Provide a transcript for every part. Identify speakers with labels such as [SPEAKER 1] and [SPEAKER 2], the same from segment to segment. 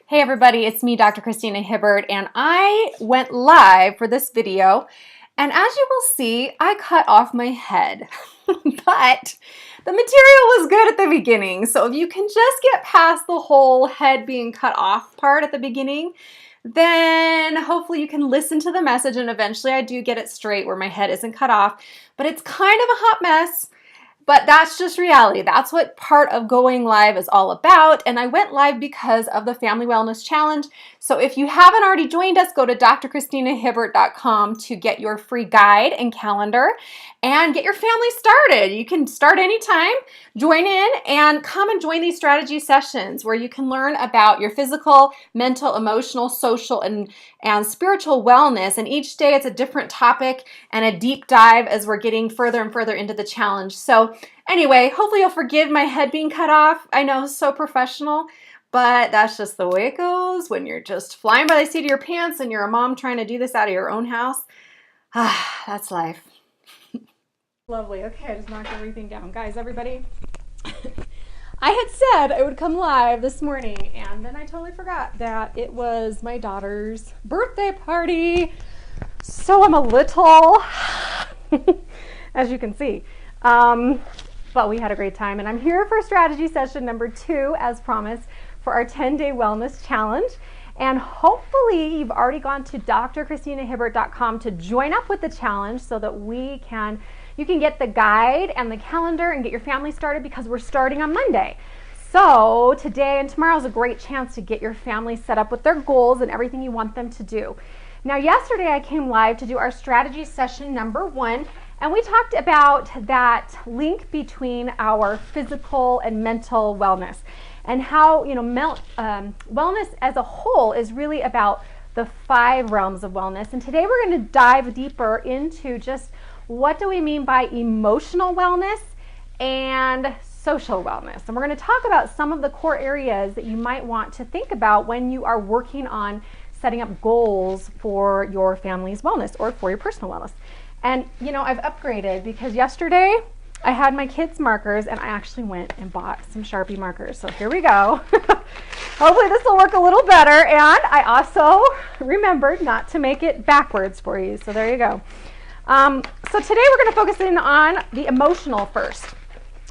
[SPEAKER 1] Hey everybody, it's me, Dr. Christina Hibbert, and I went live for this video, and as you will see, I cut off my head. But the material was good at the beginning, so if you can just get past the whole head being cut off part at the beginning, then hopefully you can listen to the message, and eventually I do get it straight where my head isn't cut off, but it's kind of a hot mess. But that's just reality. That's what part of going live is all about. And I went live because of the Family Wellness Challenge. So if you haven't already joined us, go to drchristinahibbert.com to get your free guide and calendar and get your family started. You can start anytime, join in, and come and join these strategy sessions where you can learn about your physical, mental, emotional, social, and spiritual wellness. And each day it's a different topic and a deep dive as we're getting further and further into the challenge. So anyway, hopefully you'll forgive my head being cut off. I know, so professional, but that's just the way it goes when you're just flying by the seat of your pants and you're a mom trying to do this out of your own house. That's life. Lovely. Okay, I just knocked everything down. Guys, everybody, I had said I would come live this morning, and then I totally forgot that it was my daughter's birthday party. So I'm a little, as you can see, but we had a great time, and I'm here for strategy session number 2, as promised, for our 10-day wellness challenge. And hopefully you've already gone to drchristinahibbert.com to join up with the challenge so that you can get the guide and the calendar and get your family started, because we're starting on Monday. So today and tomorrow is a great chance to get your family set up with their goals and everything you want them to do. Now, yesterday I came live to do our strategy session number 1, and we talked about that link between our physical and mental wellness, and how wellness as a whole is really about the 5 realms of wellness. And today we're going to dive deeper into just what do we mean by emotional wellness and social wellness. And we're going to talk about some of the core areas that you might want to think about when you are working on setting up goals for your family's wellness or for your personal wellness. And I've upgraded, because yesterday I had my kids' markers and I actually went and bought some Sharpie markers. So here we go. Hopefully this will work a little better. And I also remembered not to make it backwards for you. So there you go. So today we're going to focus in on the emotional first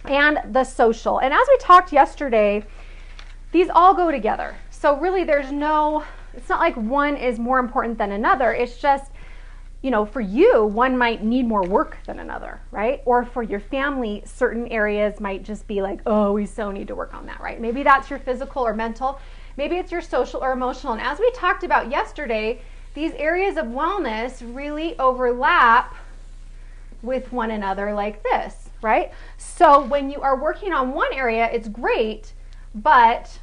[SPEAKER 1] and the social. And as we talked yesterday, these all go together. So really it's not like one is more important than another. It's just, for you, one might need more work than another, right? Or for your family, certain areas might just be like, oh, we so need to work on that, right? Maybe that's your physical or mental. Maybe it's your social or emotional. And as we talked about yesterday, these areas of wellness really overlap with one another like this, right? So when you are working on one area, it's great, but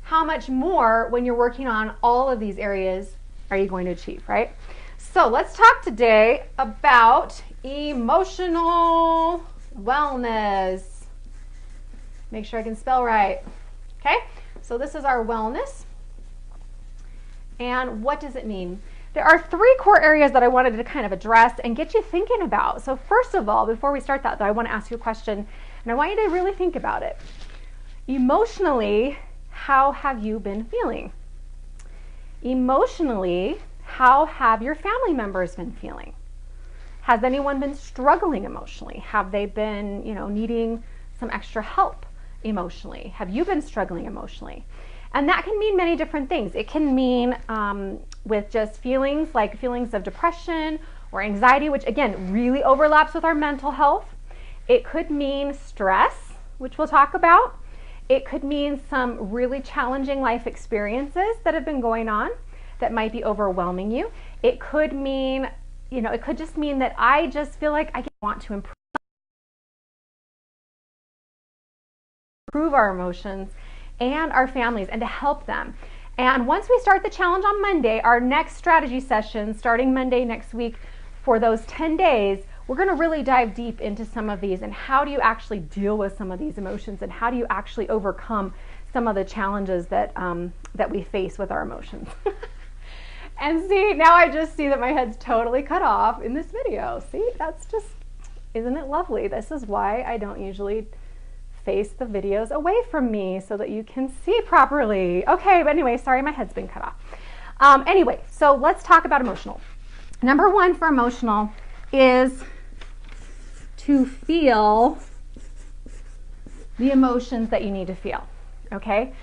[SPEAKER 1] how much more when you're working on all of these areas are you going to achieve, right? So let's talk today about emotional wellness. Make sure I can spell right. Okay, so this is our wellness. And what does it mean? There are 3 core areas that I wanted to kind of address and get you thinking about. So first of all, before we start that, though, I want to ask you a question, and I want you to really think about it. Emotionally, how have you been feeling? Emotionally, how have your family members been feeling? Has anyone been struggling emotionally? Have they been, needing some extra help emotionally? Have you been struggling emotionally? And that can mean many different things. It can mean with just feelings of depression or anxiety, which again really overlaps with our mental health. It could mean stress, which we'll talk about. It could mean some really challenging life experiences that have been going on that might be overwhelming you. It could mean, it could just mean that I just feel like I want to improve our emotions and our families and to help them. And once we start the challenge on Monday, our next strategy session, starting Monday next week for those 10 days, we're going to really dive deep into some of these and how do you actually deal with some of these emotions and how do you actually overcome some of the challenges that we face with our emotions. And see, now I just see that my head's totally cut off in this video. See, that's just, isn't it lovely? This is why I don't usually face the videos away from me so that you can see properly. Okay, but anyway, sorry, my head's been cut off. Anyway, so let's talk about emotional. Number one for emotional is to feel the emotions that you need to feel, okay?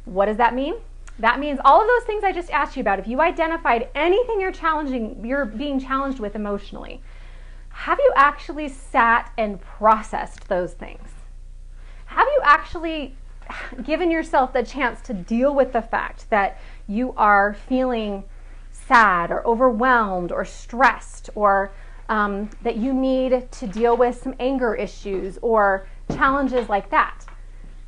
[SPEAKER 1] What does that mean? That means all of those things I just asked you about. If you identified anything you're being challenged with emotionally, have you actually sat and processed those things? Have you actually given yourself the chance to deal with the fact that you are feeling sad or overwhelmed or stressed, or that you need to deal with some anger issues or challenges like that,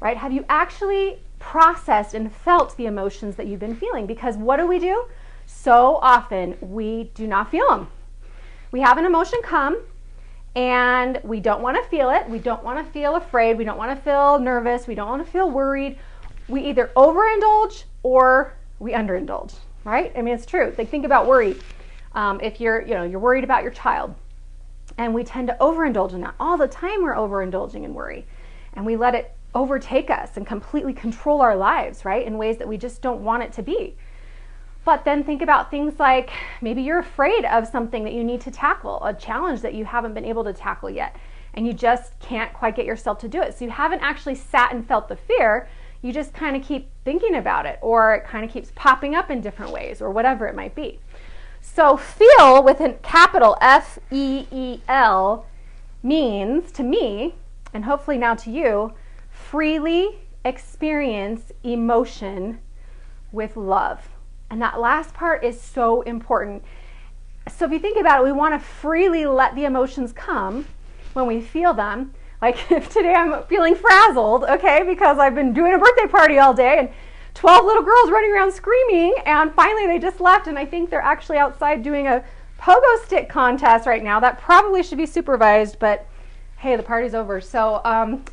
[SPEAKER 1] right? Have you actually processed and felt the emotions that you've been feeling? Because what do? So often we do not feel them. We have an emotion come and we don't want to feel it. We don't want to feel afraid. We don't want to feel nervous. We don't want to feel worried. We either overindulge or we underindulge, right? I mean, it's true. Like, think about worry. If you're worried about your child, and we tend to overindulge in that. All the time we're overindulging in worry, and we let it overtake us and completely control our lives, right? In ways that we just don't want it to be. But then think about things like maybe you're afraid of something that you need to tackle, a challenge that you haven't been able to tackle yet, and you just can't quite get yourself to do it. So you haven't actually sat and felt the fear. You just kind of keep thinking about it, or it kind of keeps popping up in different ways, or whatever it might be. So feel with a capital F-E-E-L means, to me, and hopefully now to you, freely experience emotion with love. And that last part is so important. So if you think about it, we want to freely let the emotions come when we feel them. Like if today I'm feeling frazzled, okay, because I've been doing a birthday party all day and 12 little girls running around screaming, and finally they just left, and I think they're actually outside doing a pogo stick contest right now. That probably should be supervised, but hey, the party's over. So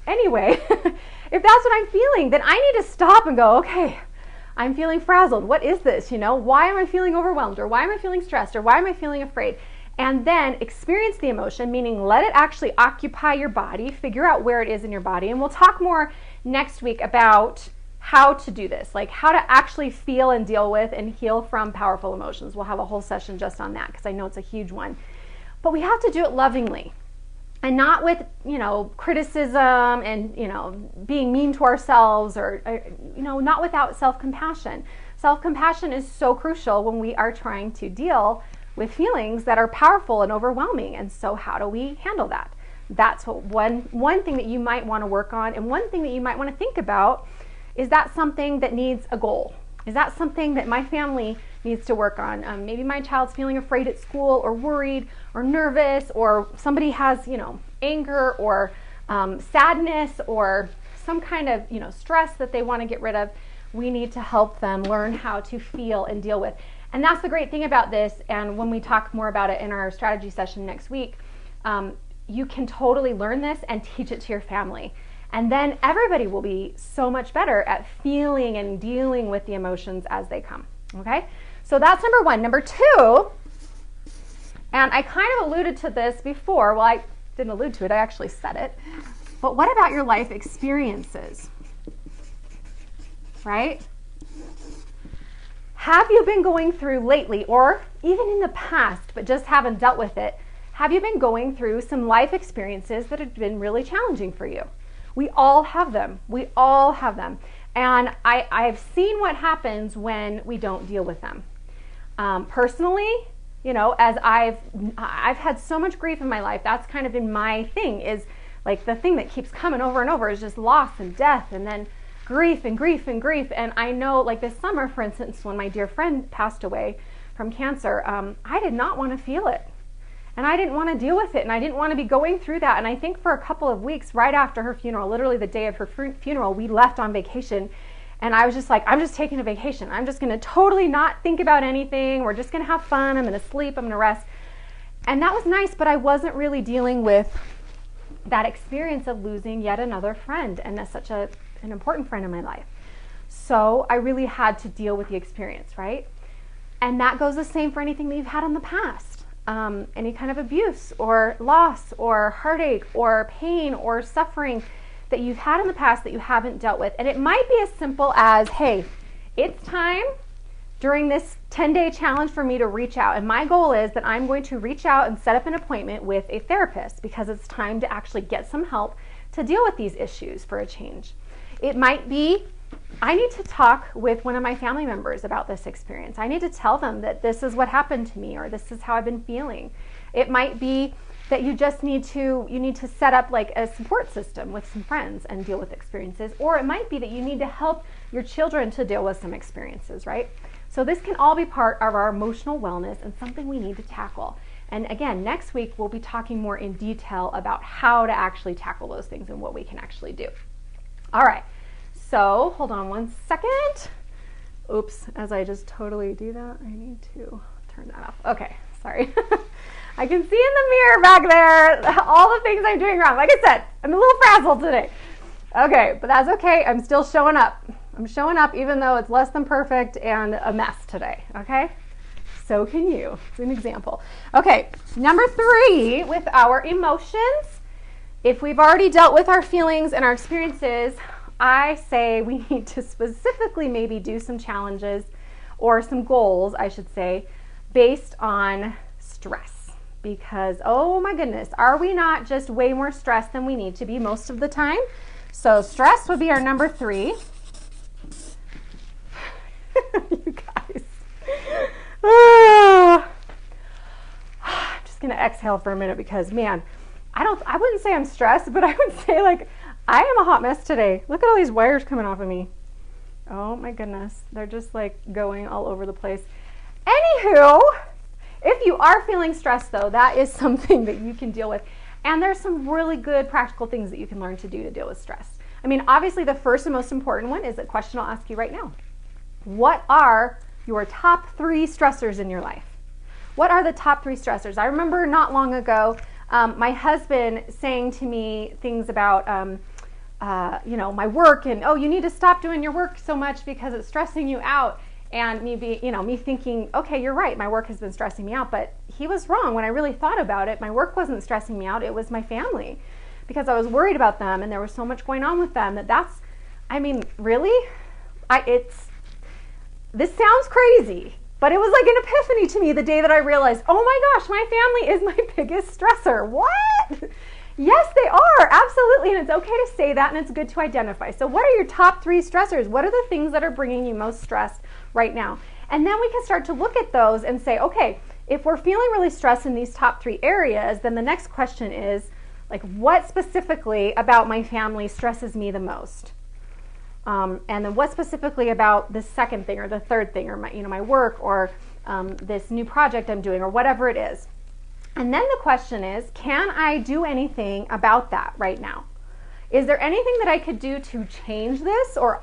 [SPEAKER 1] anyway, if that's what I'm feeling, then I need to stop and go, okay, I'm feeling frazzled. What is this? Why am I feeling overwhelmed? Or why am I feeling stressed? Or why am I feeling afraid? And then experience the emotion, meaning let it actually occupy your body, figure out where it is in your body. And we'll talk more next week about how to do this, like how to actually feel and deal with and heal from powerful emotions. We'll have a whole session just on that because I know it's a huge one. But we have to do it lovingly and not with, criticism and, being mean to ourselves, or not without self-compassion. Self-compassion is so crucial when we are trying to deal with feelings that are powerful and overwhelming. And so how do we handle that? That's what one thing that you might want to work on, and one thing that you might want to think about. Is that something that needs a goal? Is that something that my family needs to work on? Maybe my child's feeling afraid at school, or worried, or nervous, or somebody has, anger, or sadness, or some kind of, stress that they want to get rid of. We need to help them learn how to feel and deal with. And that's the great thing about this. And when we talk more about it in our strategy session next week, you can totally learn this and teach it to your family. And then everybody will be so much better at feeling and dealing with the emotions as they come, okay? So that's number one. Number two, and I kind of alluded to this before. Well, I didn't allude to it, I actually said it. But what about your life experiences, right? Have you been going through lately, or even in the past, but just haven't dealt with it, have you been going through some life experiences that have been really challenging for you? We all have them. We all have them. And I've seen what happens when we don't deal with them. Personally, as I've had so much grief in my life, that's kind of been my thing, is like the thing that keeps coming over and over is just loss and death, and then grief and grief and grief. And I know, like this summer, for instance, when my dear friend passed away from cancer, I did not want to feel it. And I didn't want to deal with it, and I didn't want to be going through that. And I think for a couple of weeks right after her funeral, literally the day of her funeral, we left on vacation. And I was just like, I'm just taking a vacation. I'm just going to totally not think about anything. We're just going to have fun. I'm going to sleep. I'm going to rest. And that was nice, but I wasn't really dealing with that experience of losing yet another friend, and that's such an important friend in my life. So I really had to deal with the experience, right? And that goes the same for anything that you've had in the past. Any kind of abuse or loss or heartache or pain or suffering that you've had in the past that you haven't dealt with. And it might be as simple as, hey, it's time during this 10-day challenge for me to reach out. And my goal is that I'm going to reach out and set up an appointment with a therapist because it's time to actually get some help to deal with these issues for a change. It might be, I need to talk with one of my family members about this experience. I need to tell them that this is what happened to me, or this is how I've been feeling. It might be that you just need to set up like a support system with some friends and deal with experiences. Or it might be that you need to help your children to deal with some experiences, right? So this can all be part of our emotional wellness and something we need to tackle. And again, next week we'll be talking more in detail about how to actually tackle those things and what we can actually do. All right, so hold on one second. Oops, as I just totally do that, I need to turn that off. Okay, sorry. I can see in the mirror back there all the things I'm doing wrong. Like I said, I'm a little frazzled today. Okay, but that's okay. I'm still showing up. I'm showing up even though it's less than perfect and a mess today, okay? So can you. It's an example. Okay, number 3 with our emotions. If we've already dealt with our feelings and our experiences, I say we need to specifically maybe do some challenges or some goals, I should say, based on stress. Because, oh my goodness, are we not just way more stressed than we need to be most of the time? So stress would be our number 3. You guys. I'm just going to exhale for a minute because, man, I wouldn't say I'm stressed, but I would say, like, I am a hot mess today. Look at all these wires coming off of me. Oh my goodness. They're just like going all over the place. Anywho, if you are feeling stressed though, that is something that you can deal with. And there's some really good practical things that you can learn to do to deal with stress. I mean, obviously the first and most important one is a question I'll ask you right now. What are your top 3 stressors in your life? What are the top 3 stressors? I remember not long ago, my husband saying to me things about, my work and, oh, you need to stop doing your work so much because it's stressing you out. And me thinking, okay, you're right, my work has been stressing me out. But he was wrong. When I really thought about it, my work wasn't stressing me out. It was my family, because I was worried about them and there was so much going on with them really? This sounds crazy, but it was like an epiphany to me the day that I realized, oh my gosh, my family is my biggest stressor. What? Yes, they are, absolutely, and it's okay to say that, and it's good to identify. So what are your top 3 stressors? What are the things that are bringing you most stress right now? And then we can start to look at those and say, okay, if we're feeling really stressed in these top 3 areas, then the next question is, like, what specifically about my family stresses me the most? And then what specifically about the second thing or the third thing, or my work, or this new project I'm doing, or whatever it is. And then the question is, can I do anything about that right now? Is there anything that I could do to change this or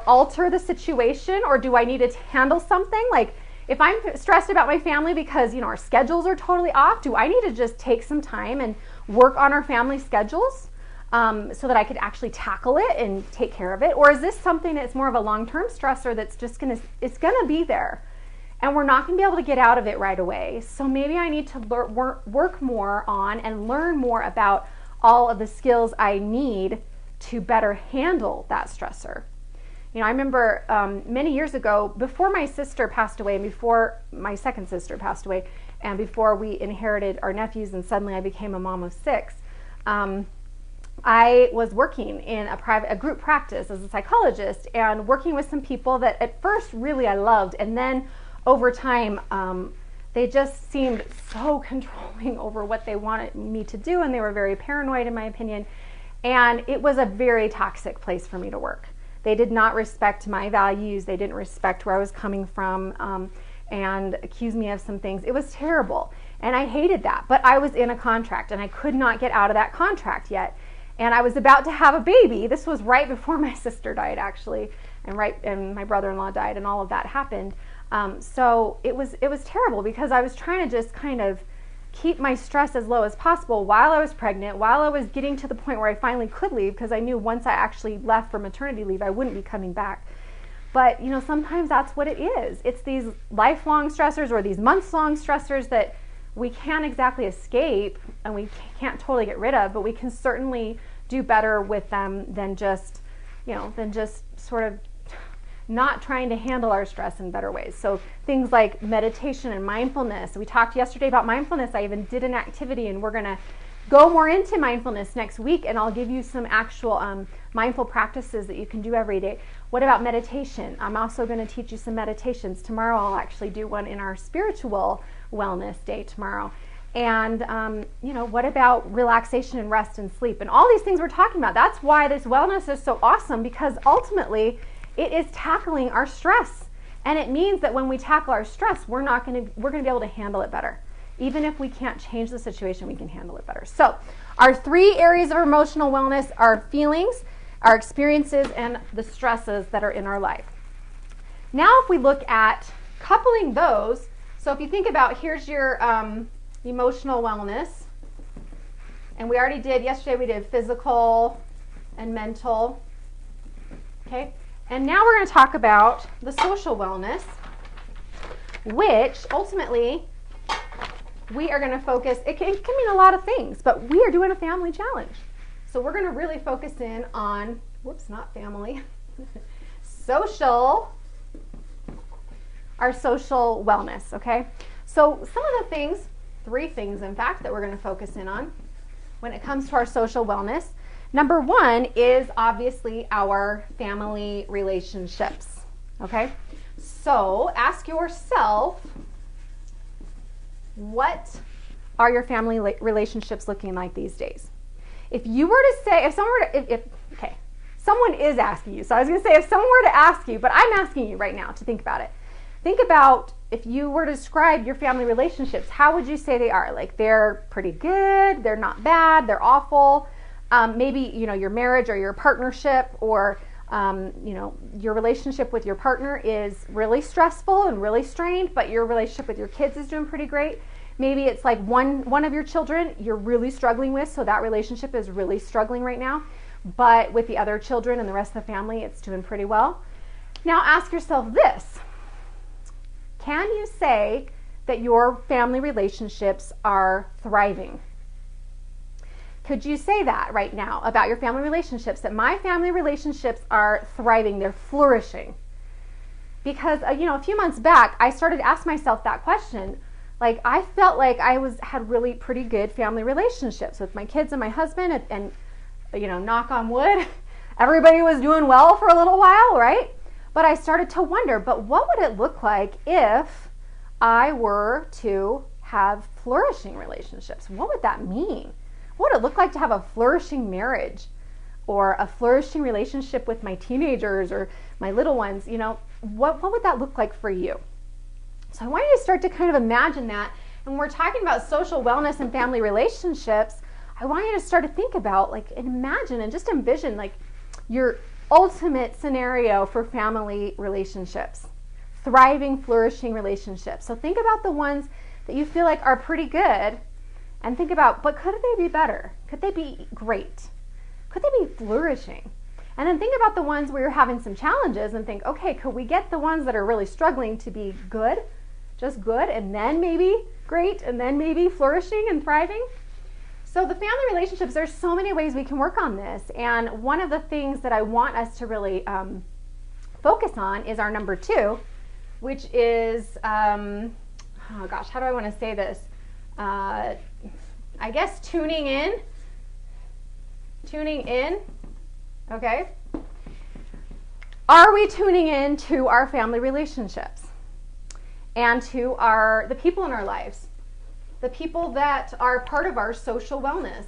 [SPEAKER 1] alter the situation, or do I need to handle something? Like, if I'm stressed about my family because, our schedules are totally off, do I need to just take some time and work on our family schedules so that I could actually tackle it and take care of it? Or is this something that's more of a long-term stressor that's just it's gonna be there, and we're not going to be able to get out of it right away? So maybe I need to work more on and learn more about all of the skills I need to better handle that stressor. I remember many years ago, before my sister passed away, and before my second sister passed away, and before we inherited our nephews and suddenly I became a mom of 6, I was working in a group practice as a psychologist, and working with some people that at first really I loved, and then over time, they just seemed so controlling over what they wanted me to do, and they were very paranoid in my opinion, and it was a very toxic place for me to work. They did not respect my values, they didn't respect where I was coming from, and accused me of some things. It was terrible, and I hated that, but I was in a contract, and I could not get out of that contract yet, and I was about to have a baby. This was right before my sister died, actually, and my brother-in-law died, and all of that happened. So it was terrible, because I was trying to just kind of keep my stress as low as possible while I was pregnant, while I was getting to the point where I finally could leave, because I knew once I actually left for maternity leave, I wouldn't be coming back. But, sometimes that's what it is. It's these lifelong stressors or these months-long stressors that we can't exactly escape and we can't totally get rid of, but we can certainly do better with them than just, sort of not trying to handle our stress in better ways. So things like meditation and mindfulness. We talked yesterday about mindfulness. I even did an activity, and we're going to go more into mindfulness next week, and I'll give you some actual mindful practices that you can do every day. What about meditation? I'm also going to teach you some meditations. Tomorrow I'll actually do one in our spiritual wellness day tomorrow. And, what about relaxation and rest and sleep? And all these things we're talking about. That's why this wellness is so awesome, because ultimately it is tackling our stress. And it means that when we tackle our stress, we're going to be able to handle it better. Even if we can't change the situation, we can handle it better. So our 3 areas of emotional wellness are feelings, our experiences, and the stresses that are in our life. Now if we look at coupling those, so if you think about, here's your emotional wellness, and we already did, yesterday we did physical and mental, okay? And now we're going to talk about the social wellness, which ultimately we are going to focus, it can mean a lot of things, but we are doing a family challenge. So we're going to really focus in on, not family, our social wellness, okay? So some of the things, 3 things in fact, that we're going to focus in on when it comes to our social wellness. Number 1 is obviously our family relationships, okay? So ask yourself, what are your family relationships looking like these days? If you were to say, someone is asking you. So I was going to say, if someone were to ask you, but I'm asking you right now to think about it. Think about, if you were to describe your family relationships, how would you say they are? Like, they're pretty good, they're not bad, they're awful. Maybe, your marriage or your partnership, or your relationship with your partner is really stressful and really strained, but your relationship with your kids is doing pretty great. Maybe it's like one of your children you're really struggling with, so that relationship is really struggling right now, but with the other children and the rest of the family, it's doing pretty well. Now ask yourself this: can you say that your family relationships are thriving? Could you say that right now about your family relationships, that my family relationships are thriving, they're flourishing? Because, a few months back, I started to ask myself that question. Like, I felt like I had really pretty good family relationships with my kids and my husband, and knock on wood, everybody was doing well for a little while, right? But I started to wonder, but what would it look like if I were to have flourishing relationships? What would that mean? What would it look like to have a flourishing marriage, or a flourishing relationship with my teenagers or my little ones? What would that look like for you? So I want you to start to kind of imagine that. And when we're talking about social wellness and family relationships, I want you to start to think about, and imagine and just envision, your ultimate scenario for family relationships, thriving, flourishing relationships. So think about the ones that you feel like are pretty good, and think about, but could they be better? Could they be great? Could they be flourishing? And then think about the ones where you're having some challenges, and think, okay, could we get the ones that are really struggling to be good, just good, and then maybe great, and then maybe flourishing and thriving? So the family relationships, there's so many ways we can work on this. And one of the things that I want us to really focus on is our number 2, which is, how do I want to say this? I guess tuning in, okay? Are we tuning in to our family relationships and to the people in our lives, the people that are part of our social wellness?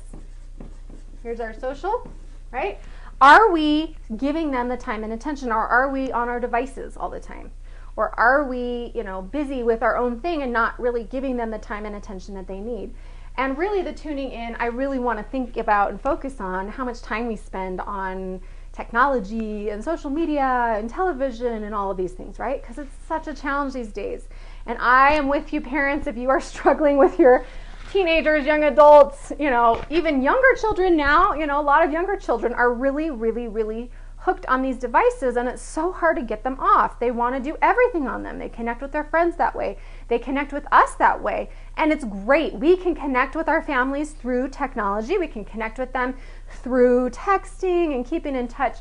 [SPEAKER 1] Here's our social, right? Are we giving them the time and attention, or are we on our devices all the time? Or are we, busy with our own thing and not really giving them the time and attention that they need? And really, the tuning in, I really want to think about and focus on how much time we spend on technology and social media and television and all of these things, right? Because it's such a challenge these days. And I am with you, parents, if you are struggling with your teenagers, young adults, even younger children now, a lot of younger children are really, really, really hooked on these devices, and it's so hard to get them off. They want to do everything on them. They connect with their friends that way. They connect with us that way. And it's great. We can connect with our families through technology. We can connect with them through texting and keeping in touch.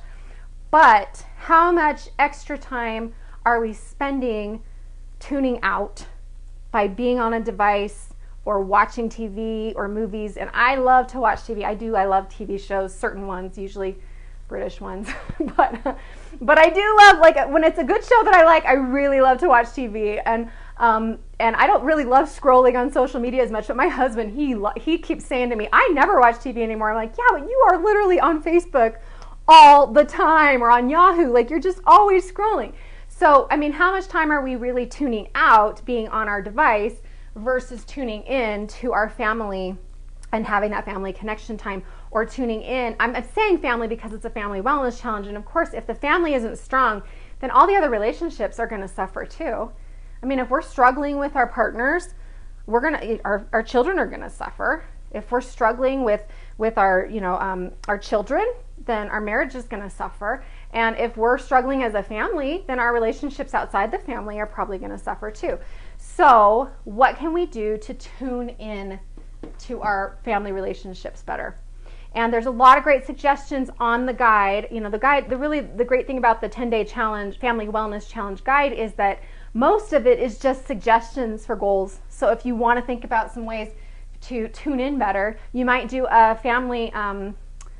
[SPEAKER 1] But how much extra time are we spending tuning out by being on a device or watching TV or movies? And I love to watch TV. I love TV shows, certain ones, usually British ones. but I do love, like, when it's a good show that I like, I really love to watch TV. And I don't really love scrolling on social media as much, but my husband, he keeps saying to me, I never watch TV anymore. I'm like, yeah, but you are literally on Facebook all the time, or on Yahoo, like you're just always scrolling. So, I mean, how much time are we really tuning out, being on our device, versus tuning in to our family and having that family connection time, or tuning in? I'm saying family because it's a family wellness challenge, and of course, if the family isn't strong, then all the other relationships are going to suffer too. I mean, if we're struggling with our partners, our children are going to suffer. If we're struggling with our our children, then our marriage is going to suffer. And if we're struggling as a family, then our relationships outside the family are probably going to suffer too. So what can we do to tune in to our family relationships better? And there's a lot of great suggestions on the guide. The great thing about the 10-day challenge, family wellness challenge guide, is that most of it is just suggestions for goals. So if you want to think about some ways to tune in better, you might do a family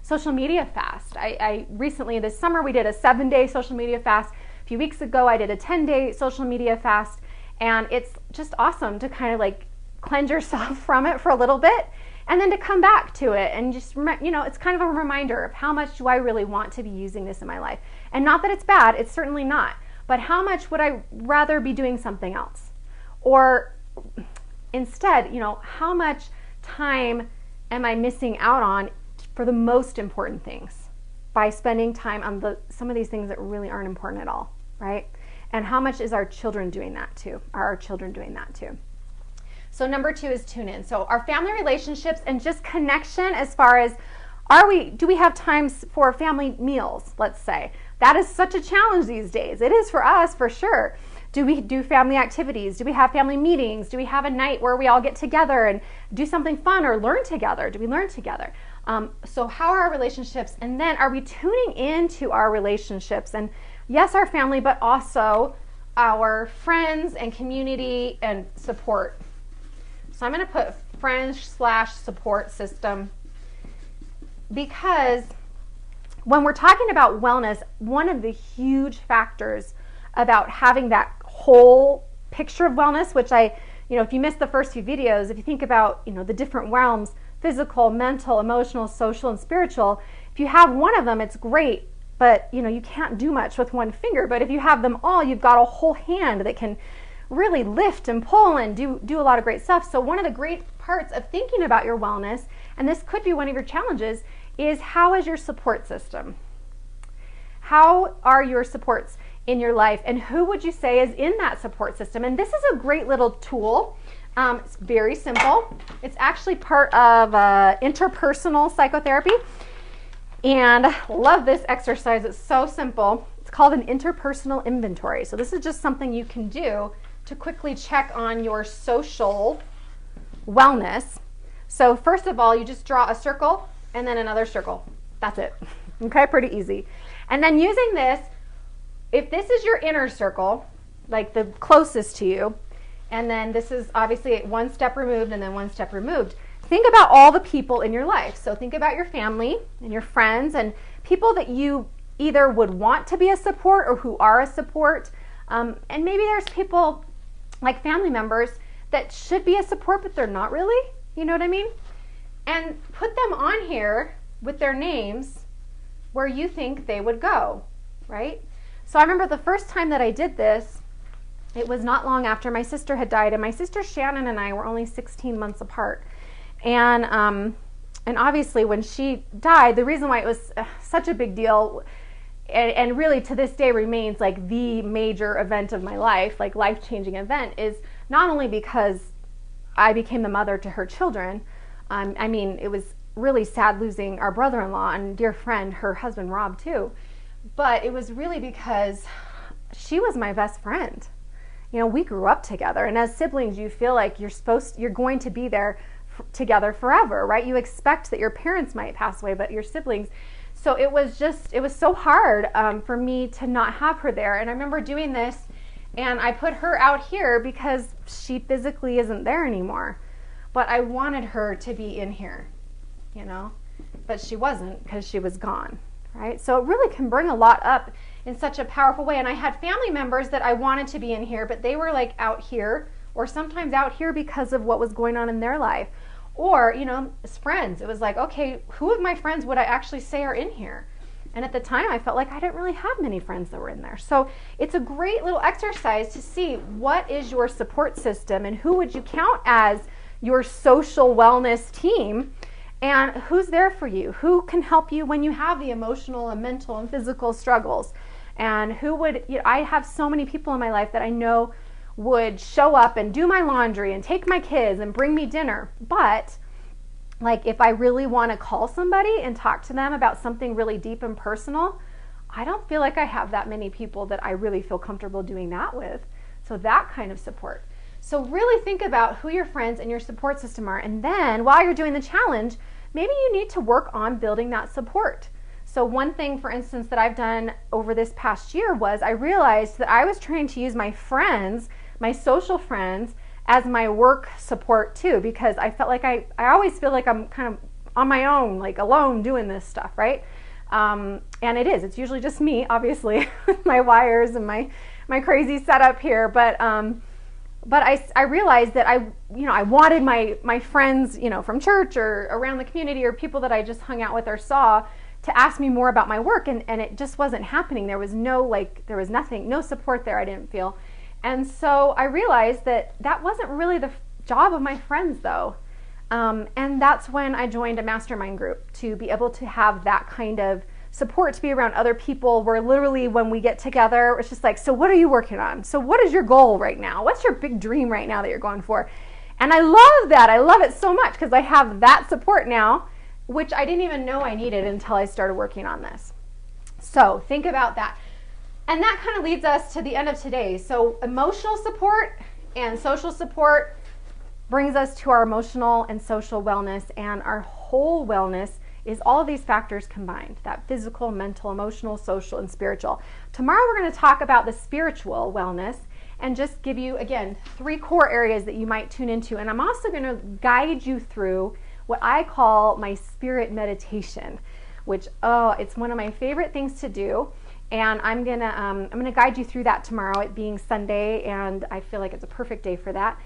[SPEAKER 1] social media fast. I recently, this summer, we did a 7-day social media fast. A few weeks ago, I did a 10-day social media fast, and it's just awesome to kind of like cleanse yourself from it for a little bit, and then to come back to it and just, it's kind of a reminder of how much do I really want to be using this in my life. And not that it's bad, it's certainly not, but how much would I rather be doing something else? Or instead, how much time am I missing out on for the most important things by spending time on some of these things that really aren't important at all, right? And how much is our children doing that too? Are our children doing that too? So number 2 is tune in. So our family relationships and just connection, as far as do we have times for family meals, let's say. That is such a challenge these days. It is for us, for sure. Do we do family activities? Do we have family meetings? Do we have a night where we all get together and do something fun or learn together? Do we learn together? So how are our relationships? And then are we tuning into our relationships? And yes, our family, but also our friends and community and support. So I'm going to put friends/support system, because when we're talking about wellness, one of the huge factors about having that whole picture of wellness, which if you missed the first few videos, if you think about, the different realms, physical, mental, emotional, social, and spiritual, if you have one of them, it's great, but you can't do much with one finger. But if you have them all, you've got a whole hand that can really lift and pull and do a lot of great stuff. So one of the great parts of thinking about your wellness, and this could be one of your challenges, is how is your support system? How are your supports in your life, and who would you say is in that support system? And this is a great little tool. It's very simple. It's actually part of interpersonal psychotherapy, and I love this exercise. It's so simple. It's called an interpersonal inventory. So this is just something you can do to quickly check on your social wellness. So first of all, you just draw a circle and then another circle. That's it. Okay, pretty easy. And then using this, if this is your inner circle, like the closest to you, and then this is obviously one step removed and then one step removed, think about all the people in your life. So think about your family and your friends and people that you either would want to be a support or who are a support. And maybe there's people like family members that should be a support, but they're not really. You know what I mean? And put them on here with their names where you think they would go, right? So I remember the first time that I did this, it was not long after my sister had died, and my sister Shannon and I were only 16 months apart. And obviously when she died, the reason why it was such a big deal, and really to this day remains like the major event of my life, like life-changing event, is not only because I became the mother to her children. It was really sad losing our brother-in-law and dear friend, her husband Rob, too. But it was really because she was my best friend. You know, we grew up together, and as siblings, you feel like you're going to be there together forever, right? You expect that your parents might pass away, but your siblings. So it was so hard for me to not have her there. And I remember doing this, and I put her out here because she physically isn't there anymore. But I wanted her to be in here, you know, but she wasn't because she was gone, right? So it really can bring a lot up in such a powerful way. And I had family members that I wanted to be in here, but they were like out here, or sometimes out here because of what was going on in their life. Or, you know, as friends, it was like, okay, who of my friends would I actually say are in here? And at the time, I felt like I didn't really have many friends that were in there. So it's a great little exercise to see what is your support system and who would you count as your social wellness team, and who's there for you, who can help you when you have the emotional and mental and physical struggles, and who would, you know, I have so many people in my life that I know would show up and do my laundry and take my kids and bring me dinner. But like, if I really want to call somebody and talk to them about something really deep and personal, I don't feel like I have that many people that I really feel comfortable doing that with. So that kind of support. So really think about who your friends and your support system are. And then while you're doing the challenge, maybe you need to work on building that support. So one thing, for instance, that I've done over this past year was I realized that I was trying to use my friends, my social friends, as my work support too, because I felt like I always feel like I'm kind of on my own, like alone doing this stuff, right? And it's usually just me, obviously, with my wires and my crazy setup here. But I realized that I wanted my friends, you know, from church or around the community or people that I just hung out with or saw to ask me more about my work, and it just wasn't happening. There was nothing, no support there, I didn't feel. And so I realized that wasn't really the job of my friends though. And that's when I joined a mastermind group to be able to have that kind of support, to be around other people where literally when we get together, it's just like, so what are you working on? So what is your goal right now? What's your big dream right now that you're going for? And I love that. I love it so much because I have that support now, which I didn't even know I needed until I started working on this. So think about that. And that kind of leads us to the end of today. So emotional support and social support brings us to our emotional and social wellness, and our whole wellness is all of these factors combined, that physical, mental, emotional, social, and spiritual. Tomorrow we're going to talk about the spiritual wellness and just give you, again, 3 core areas that you might tune into. And I'm also going to guide you through what I call my spirit meditation, which, it's one of my favorite things to do. And I'm gonna guide you through that tomorrow, it being Sunday, and I feel like it's a perfect day for that.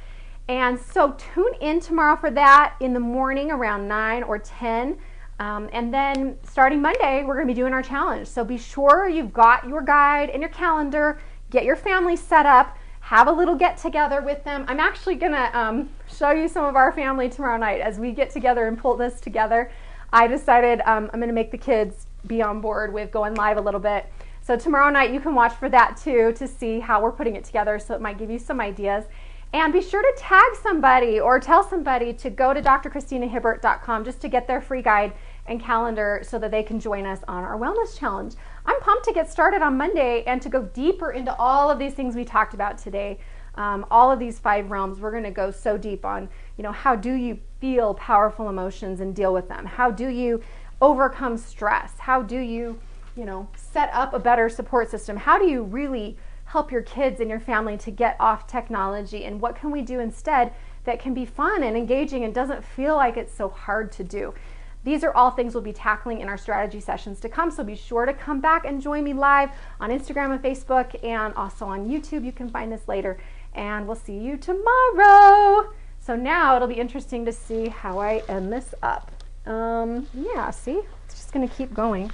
[SPEAKER 1] And so tune in tomorrow for that in the morning around 9 or 10. And then starting Monday, we're going to be doing our challenge. So be sure you've got your guide and your calendar, get your family set up, have a little get together with them. I'm actually going to show you some of our family tomorrow night as we get together and pull this together. I decided I'm going to make the kids be on board with going live a little bit. So tomorrow night you can watch for that too, to see how we're putting it together, so it might give you some ideas. And be sure to tag somebody or tell somebody to go to drchristinahibbert.com just to get their free guide and calendar so that they can join us on our wellness challenge. I'm pumped to get started on Monday and to go deeper into all of these things we talked about today. All of these 5 realms, we're going to go so deep on, how do you feel powerful emotions and deal with them? How do you overcome stress? How do you, set up a better support system? How do you really help your kids and your family to get off technology? And what can we do instead that can be fun and engaging and doesn't feel like it's so hard to do? These are all things we'll be tackling in our strategy sessions to come, so be sure to come back and join me live on Instagram and Facebook, and also on YouTube. You can find this later, and we'll see you tomorrow. So now it'll be interesting to see how I end this up. Yeah, see? It's just going to keep going.